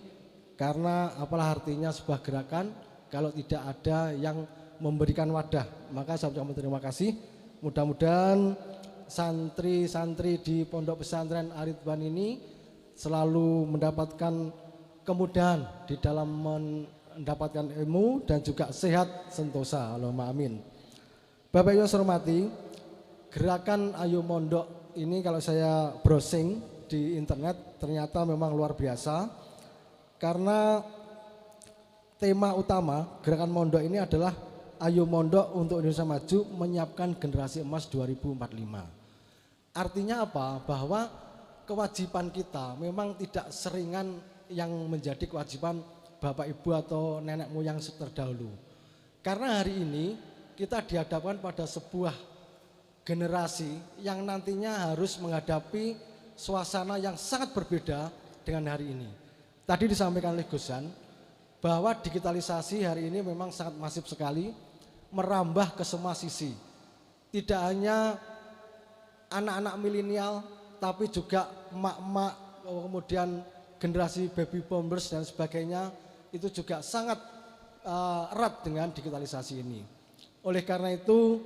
karena apalah artinya sebuah gerakan kalau tidak ada yang memberikan wadah. Maka saya ucapkan terima kasih. Mudah-mudahan santri-santri di Pondok Pesantren Ridwan ini selalu mendapatkan kemudahan di dalam mendapatkan ilmu dan juga sehat sentosa. Allahumma amin. Bapak Ibu yang saya hormati, Gerakan Ayo Mondok ini kalau saya browsing di internet ternyata memang luar biasa, karena tema utama Gerakan Mondok ini adalah Ayo Mondok untuk Indonesia Maju, menyiapkan generasi emas 2045. Artinya apa? Bahwa kewajiban kita memang tidak seringan yang menjadi kewajiban Bapak Ibu atau nenek moyang terdahulu. Karena hari ini kita dihadapkan pada sebuah generasi yang nantinya harus menghadapi suasana yang sangat berbeda dengan hari ini. Tadi disampaikan oleh Gus Han bahwa digitalisasi hari ini memang sangat masif sekali, merambah ke semua sisi. Tidak hanya anak-anak milenial, tapi juga emak-emak, kemudian generasi baby boomers dan sebagainya, itu juga sangat erat dengan digitalisasi ini. Oleh karena itu,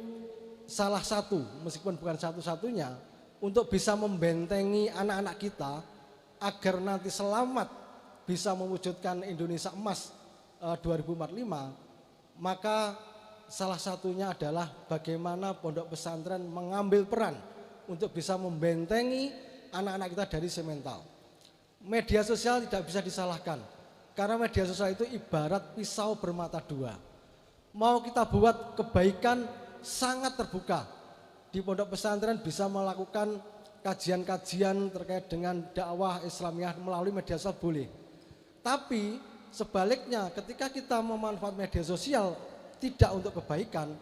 salah satu, meskipun bukan satu-satunya, untuk bisa membentengi anak-anak kita agar nanti selamat bisa mewujudkan Indonesia emas 2045, maka salah satunya adalah bagaimana pondok pesantren mengambil peran untuk bisa membentengi anak-anak kita dari semental. Media sosial tidak bisa disalahkan, karena media sosial itu ibarat pisau bermata dua. Mau kita buat kebaikan sangat terbuka. Di pondok pesantren bisa melakukan kajian-kajian terkait dengan dakwah Islamiyah melalui media sosial boleh. Tapi sebaliknya ketika kita memanfaatkan media sosial tidak untuk kebaikan,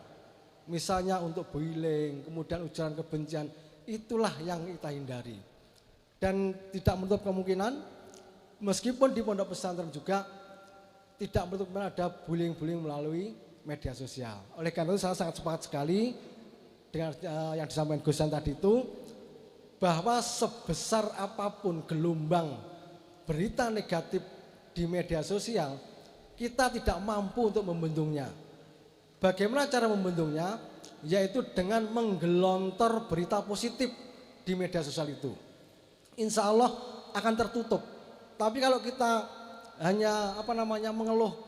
misalnya untuk bullying, kemudian ujaran kebencian, itulah yang kita hindari. Dan tidak menutup kemungkinan meskipun di pondok pesantren juga tidak menutup kemungkinan ada bullying-bullying melalui media sosial. Oleh karena itu saya sangat sepakat sekali dengan yang disampaikan Gus Han tadi itu, bahwa sebesar apapun gelombang berita negatif di media sosial, kita tidak mampu untuk membendungnya. Bagaimana cara membendungnya? Yaitu dengan menggelontor berita positif di media sosial itu. Insya Allah akan tertutup. Tapi kalau kita hanya mengeluh,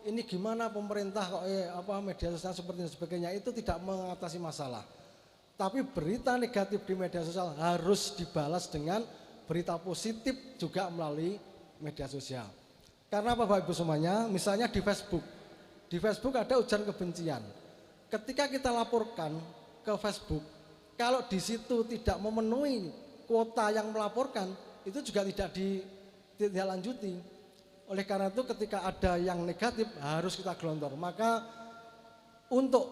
ini gimana pemerintah kok media sosial seperti ini sebagainya, itu tidak mengatasi masalah. Tapi berita negatif di media sosial harus dibalas dengan berita positif juga melalui media sosial. Karena apa Bapak Ibu semuanya? Misalnya di Facebook. Di Facebook ada ujaran kebencian. Ketika kita laporkan ke Facebook, kalau di situ tidak memenuhi kuota yang melaporkan, itu juga tidak lanjuti. Oleh karena itu ketika ada yang negatif harus kita gelontor. Maka untuk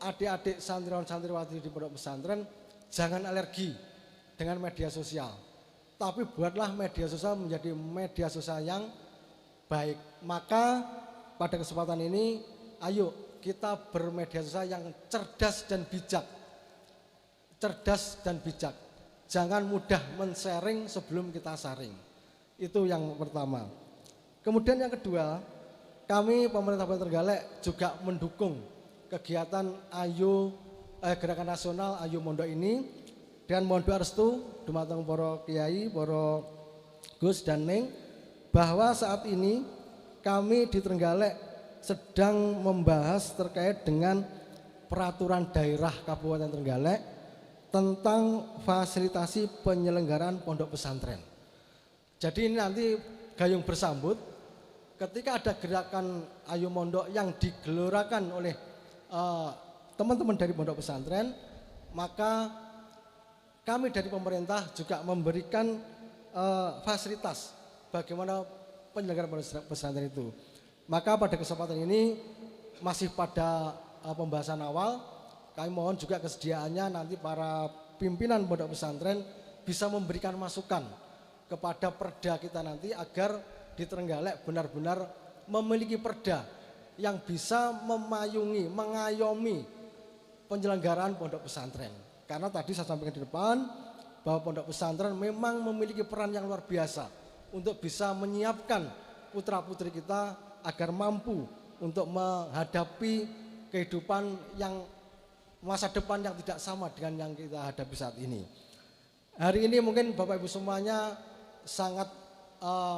adik-adik santriwan-santriwati di pondok pesantren, jangan alergi dengan media sosial. Tapi buatlah media sosial menjadi media sosial yang baik. Maka pada kesempatan ini, ayo kita bermedia sosial yang cerdas dan bijak. Cerdas dan bijak. Jangan mudah men-sharing sebelum kita sharing. Itu yang pertama. Kemudian yang kedua, kami pemerintah Kabupaten Trenggalek juga mendukung kegiatan Gerakan Nasional Ayo Mondok ini dan mohon doa restu dumateng para kiai, para Gus dan Neng, bahwa saat ini kami di Trenggalek sedang membahas terkait dengan peraturan daerah Kabupaten Trenggalek tentang fasilitasi penyelenggaraan pondok pesantren. Jadi ini nanti gayung bersambut ketika ada gerakan Ayo Mondok yang digelorakan oleh teman-teman dari pondok pesantren, maka kami dari pemerintah juga memberikan fasilitas bagaimana penyelenggaraan pondok pesantren itu. Maka pada kesempatan ini masih pada pembahasan awal, kami mohon juga kesediaannya nanti para pimpinan pondok pesantren bisa memberikan masukan kepada perda kita nanti agar di Trenggalek benar-benar memiliki perda yang bisa memayungi, mengayomi penyelenggaraan pondok pesantren. Karena tadi saya sampaikan di depan bahwa pondok pesantren memang memiliki peran yang luar biasa untuk bisa menyiapkan putra-putri kita agar mampu untuk menghadapi kehidupan yang masa depan yang tidak sama dengan yang kita hadapi saat ini. Hari ini mungkin Bapak Ibu semuanya sangat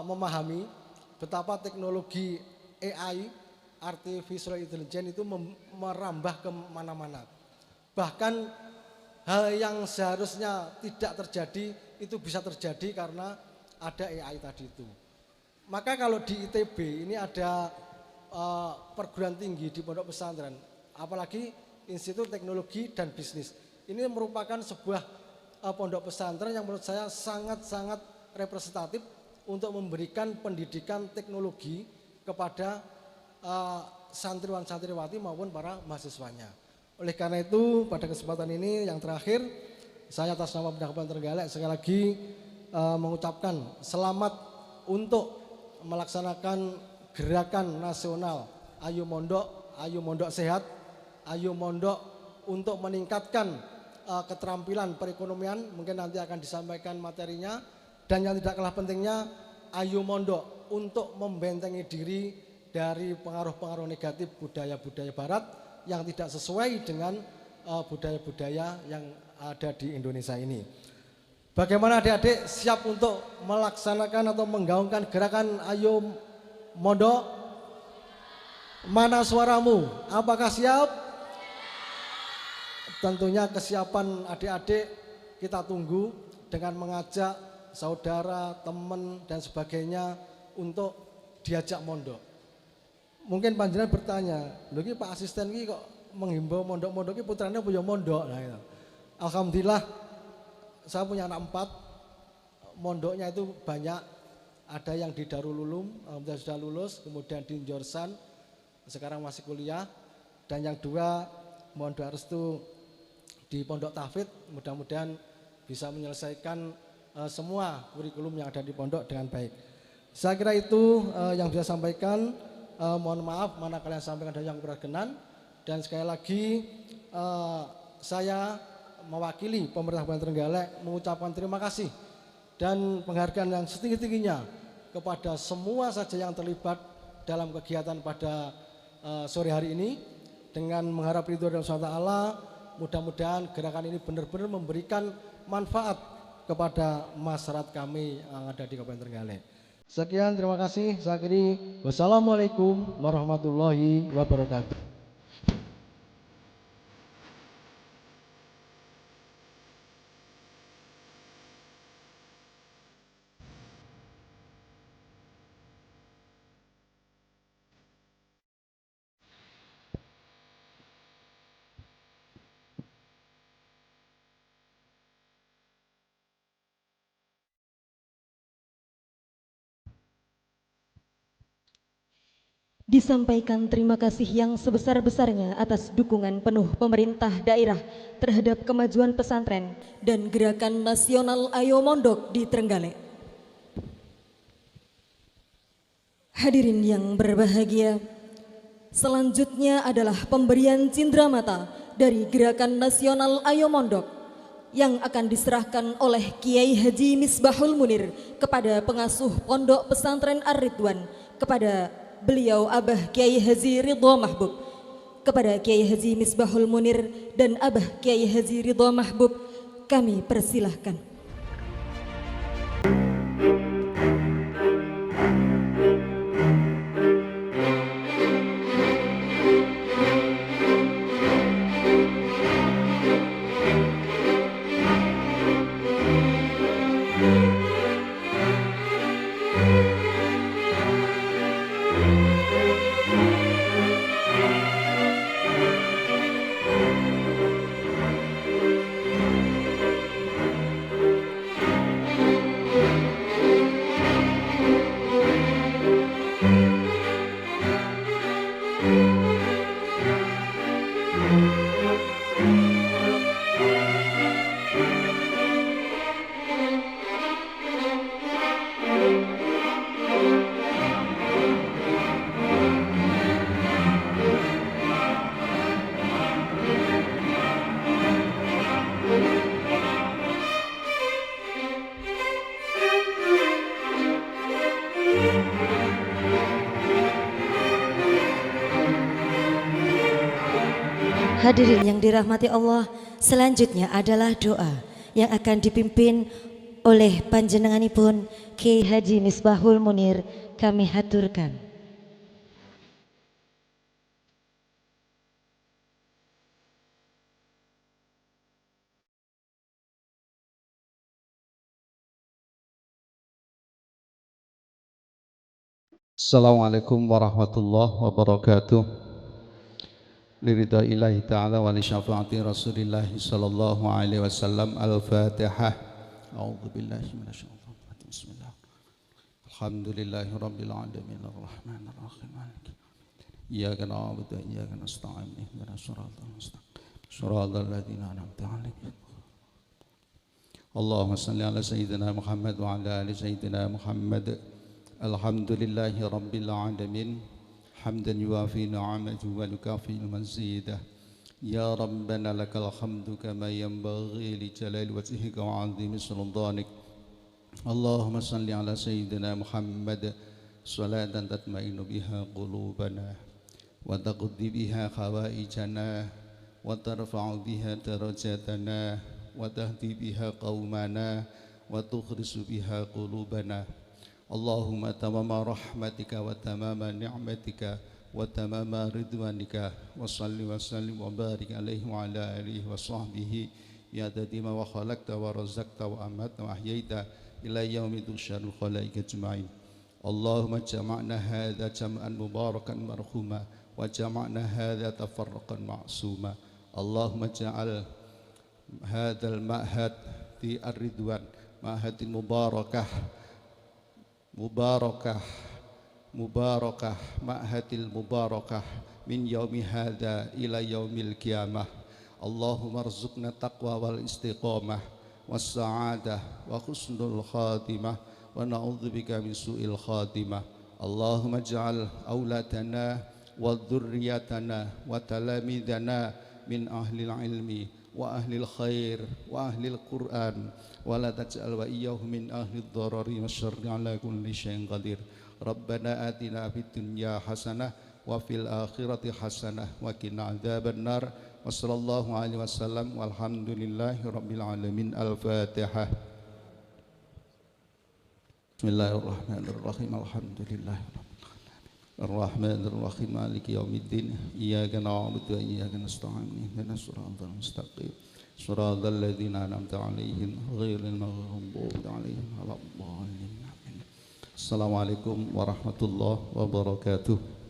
memahami betapa teknologi AI, Artificial Intelligence itu merambah ke mana-mana. Bahkan hal yang seharusnya tidak terjadi itu bisa terjadi karena ada AI tadi itu. Maka kalau di ITB ini ada perguruan tinggi di pondok pesantren, apalagi Institut Teknologi dan Bisnis. Ini merupakan sebuah pondok pesantren yang menurut saya sangat-sangat representatif untuk memberikan pendidikan teknologi kepada santriwan-santriwati maupun para mahasiswanya. Oleh karena itu pada kesempatan ini yang terakhir, saya atas nama Kabupaten Trenggalek sekali lagi mengucapkan selamat untuk melaksanakan gerakan nasional Ayo Mondok Sehat, Ayo Mondok untuk meningkatkan keterampilan perekonomian, mungkin nanti akan disampaikan materinya. Dan yang tidak kalah pentingnya, Ayo Mondok untuk membentengi diri dari pengaruh-pengaruh negatif budaya-budaya barat yang tidak sesuai dengan budaya-budaya yang ada di Indonesia ini. Bagaimana adik-adik siap untuk melaksanakan atau menggaungkan gerakan Ayo Mondok? Mana suaramu? Apakah siap? Tentunya kesiapan adik-adik kita tunggu dengan mengajak saudara, teman dan sebagainya untuk diajak mondok. Mungkin panjenengan bertanya, lho iki Pak Asisten iki kok menghimbau mondok-mondok iki putrane punya mondok. Nah, itu. Alhamdulillah saya punya anak 4, mondoknya itu banyak. Ada yang di Darul Ulum, alhamdulillah sudah lulus, kemudian di Njorsan, sekarang masih kuliah, dan yang 2 mohon doa restu di Pondok Tahfidz, mudah-mudahan bisa menyelesaikan semua kurikulum yang ada di pondok dengan baik. Saya kira itu yang bisa sampaikan. Mohon maaf manakala yang sampaikan ada yang berkenan, dan sekali lagi saya mewakili pemerintah Kabupaten Trenggalek mengucapkan terima kasih dan penghargaan yang setinggi-tingginya kepada semua saja yang terlibat dalam kegiatan pada sore hari ini, dengan mengharap ridho dari Allah SWT. Mudah-mudahan gerakan ini benar-benar memberikan manfaat kepada masyarakat kami yang ada di Kabupaten Trenggalek. Sekian, terima kasih. Saya akhiri. Wassalamualaikum warahmatullahi wabarakatuh. Disampaikan terima kasih yang sebesar-besarnya atas dukungan penuh pemerintah daerah terhadap kemajuan pesantren dan gerakan nasional Ayo Mondok di Trenggalek. Hadirin yang berbahagia, selanjutnya adalah pemberian cindramata dari gerakan nasional Ayo Mondok yang akan diserahkan oleh Kiai Haji Misbahul Munir kepada pengasuh Pondok Pesantren Ar-Ridwan, kepada beliau Abah Kiai Haji Ridho Mahbub. Kepada Kiai Haji Misbahul Munir dan Abah Kiai Haji Ridho Mahbub, kami persilahkan. Hadirin yang dirahmati Allah, selanjutnya adalah doa yang akan dipimpin oleh panjenenganipun Kiai Haji Misbahul Munir. Kami haturkan. Assalamualaikum warahmatullahi wabarakatuh. Liridha ilahi ta'ala wa li syafaati rasulillah sallallahu alaihi wasallam. Al-Fatihah. A'udzu billahi minasyaitonir rajim. Bismillah. Alhamdulillahi rabbil alamin arrahmanir rahim maliki iyyaka na'budu wa iyyaka nasta'in ihdinas siratal mustaqim siratal ladzina an'amta 'alaihim. Allahumma shalli ala sayyidina Muhammad wa ala ali sayyidina Muhammad. Alhamdulillahi rabbil alamin hamdan yuwafi ni'amahu wa yukafi al-mazidah. Ya Rabbana lakal hamdu kama yanbaghi li jalali wajhika wa 'azimi sultanik. Allahumma salli ala sayyidina Muhammad salatan tatma'innu biha qulubana wa taqdi biha khawaijana wa tarfa'u biha darajatana wa tahdi biha qaumana wa tukhrisu biha qulubana. Allahumma tamama rahmatika wa tamama ni'matika wa tamama ridwanika wa salli wa sallim wa barik alaihi wa ala alihi wa sahbihi ya tadima wa khalaqta wa razaqta wa amatna wa ahyaita ila yaumi tusyarul khalaik ajma'in. Allahumma jama'na hadha jam'an mubarakan marhuma wa jama'na hadha tafarraqan ma'suma. Allahumma ja'al hadal ma'had di ar-ridwan ma'hadin mubarakah ma'hadil mubarakah min yaumi hadha ila yaumil qiyamah. Allahumma arzuqna taqwa wal istiqamah was sa'adah wa husnul khatimah wa na'udzubika min su'il khatimah. Allahumma ja'al auladana wa dhurriyyatana wa talamidana min ahlil ilmi wa ahlil khair wa ahlil Qur'an wa la taj'al wa iyyahum min ahlid dharari wasyarri ala kulli syai'in qadir. Rabbana atina fid dunya hasanah wa fil akhirati hasanah wa qina adzabannar. Wa sallallahu alaihi wasallam walhamdulillahi rabbil alamin. Al-Fatihah. Bismillahirrahmanirrahim. Alhamdulillahi Ar-Rahmanir Rahim Maliki Yaumiddin. Iyyaka na'budu wa iyyaka nasta'in ihdinas siratal mustaqim siratal ladzina an'amta 'alaihim ghairil maghdubi 'alaihim waladdallin. Assalamualaikum warahmatullahi wabarakatuh.